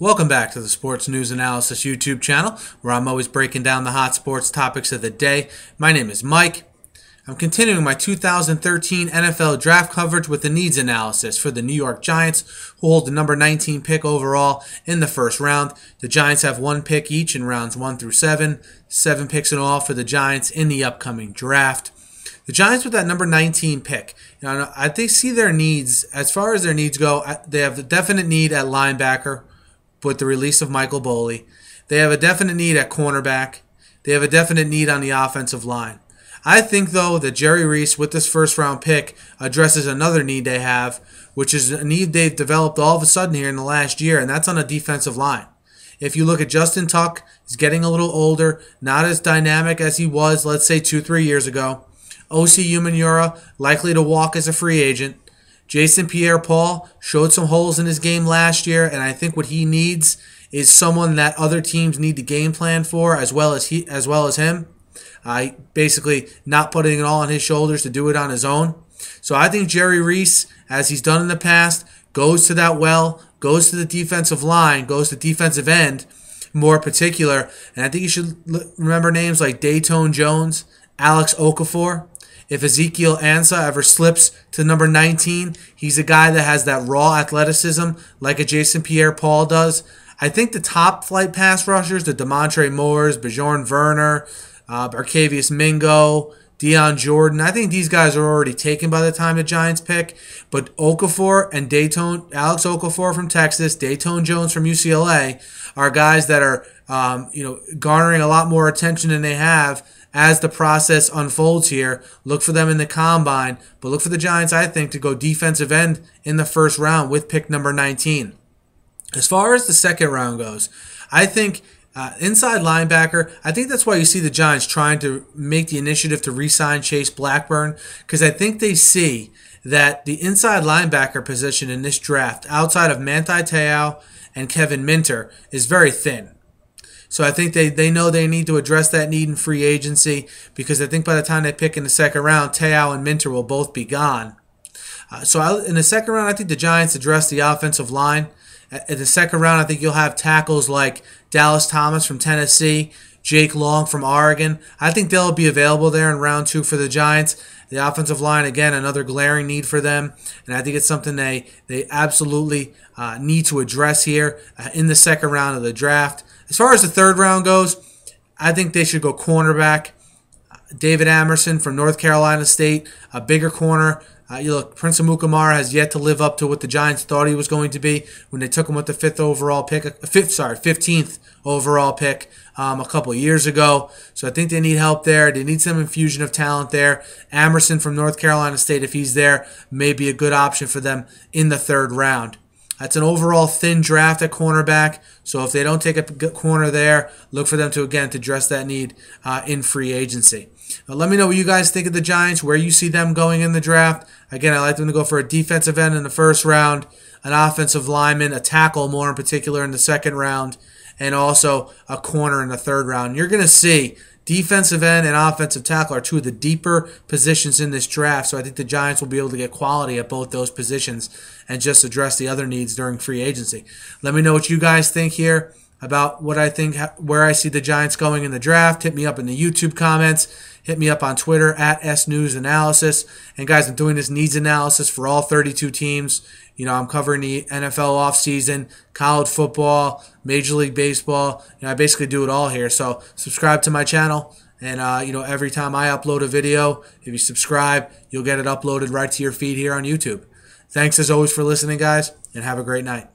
Welcome back to the Sports News Analysis YouTube channel, where I'm always breaking down the hot sports topics of the day. My name is Mike. I'm continuing my 2013 NFL draft coverage with the needs analysis for the New York Giants, who hold the number 19 pick overall in the first round. The Giants have one pick each in rounds 1 through 7, 7 picks in all for the Giants in the upcoming draft. The Giants with that number 19 pick, they see their needs. As far as their needs go, they have the definite need at linebacker with the release of Michael Boley. They have a definite need at cornerback. They have a definite need on the offensive line. I think, though, that Jerry Reese, with this first-round pick, addresses another need they have, which is a need they've developed all of a sudden here in the last year, and that's on a defensive line. If you look at Justin Tuck, he's getting a little older, not as dynamic as he was, let's say, 2-3 years ago. O.C. Umenyiora, likely to walk as a free agent. Jason Pierre-Paul showed some holes in his game last year, and I think what he needs is someone that other teams need to game plan for, as well as him. Basically not putting it all on his shoulders to do it on his own. So I think Jerry Reese, as he's done in the past, goes to that well, goes to the defensive line, goes to defensive end, more particular. And I think you should remember names like Dayton Jones, Alex Okafor. If Ezekiel Ansah ever slips to number 19, he's a guy that has that raw athleticism like a Jason Pierre-Paul does. I think the top flight pass rushers, the Demontre Moores, Bjorn Werner, Barkevious Mingo, Dion Jordan, I think these guys are already taken by the time the Giants pick. But Okafor and Alex Okafor from Texas, Dayton Jones from UCLA are guys that are garnering a lot more attention than they have as the process unfolds here. Look for them in the combine, but look for the Giants, I think, to go defensive end in the first round with pick number 19. As far as the second round goes, I think inside linebacker, I think that's why you see the Giants trying to make the initiative to re-sign Chase Blackburn, because I think they see that the inside linebacker position in this draft, outside of Manti Te'o and Kevin Minter, is very thin. So I think they know they need to address that need in free agency, because I think by the time they pick in the second round, Te'o and Minter will both be gone. In the second round, I think the Giants address the offensive line. In the second round, I think you'll have tackles like Dallas Thomas from Tennessee, Jake Long from Oregon. I think they'll be available there in round 2 for the Giants. The offensive line, again, another glaring need for them, and I think it's something they absolutely need to address here in the second round of the draft. As far as the third round goes, I think they should go cornerback. David Amerson from North Carolina State, a bigger corner. Prince Amukamara has yet to live up to what the Giants thought he was going to be when they took him with the 15th overall pick a couple of years ago. So I think they need help there. They need some infusion of talent there. Amerson from North Carolina State, if he's there, may be a good option for them in the third round. That's an overall thin draft at cornerback, so if they don't take a corner there, look for them to address that need in free agency. Now, let me know what you guys think of the Giants, where you see them going in the draft. Again, I like them to go for a defensive end in the first round, an offensive lineman, a tackle more in particular in the second round, and also a corner in the third round. You're going to see defensive end and offensive tackle are two of the deeper positions in this draft, so I think the Giants will be able to get quality at both those positions and just address the other needs during free agency. Let me know what you guys think here about what I think, where I see the Giants going in the draft. Hit me up in the YouTube comments. Hit me up on Twitter at SNewsAnalysis. And guys, I'm doing this needs analysis for all 32 teams. I'm covering the NFL offseason, college football, Major League Baseball. I basically do it all here. So subscribe to my channel. And, every time I upload a video, if you subscribe, you'll get it uploaded right to your feed here on YouTube. Thanks as always for listening, guys, and have a great night.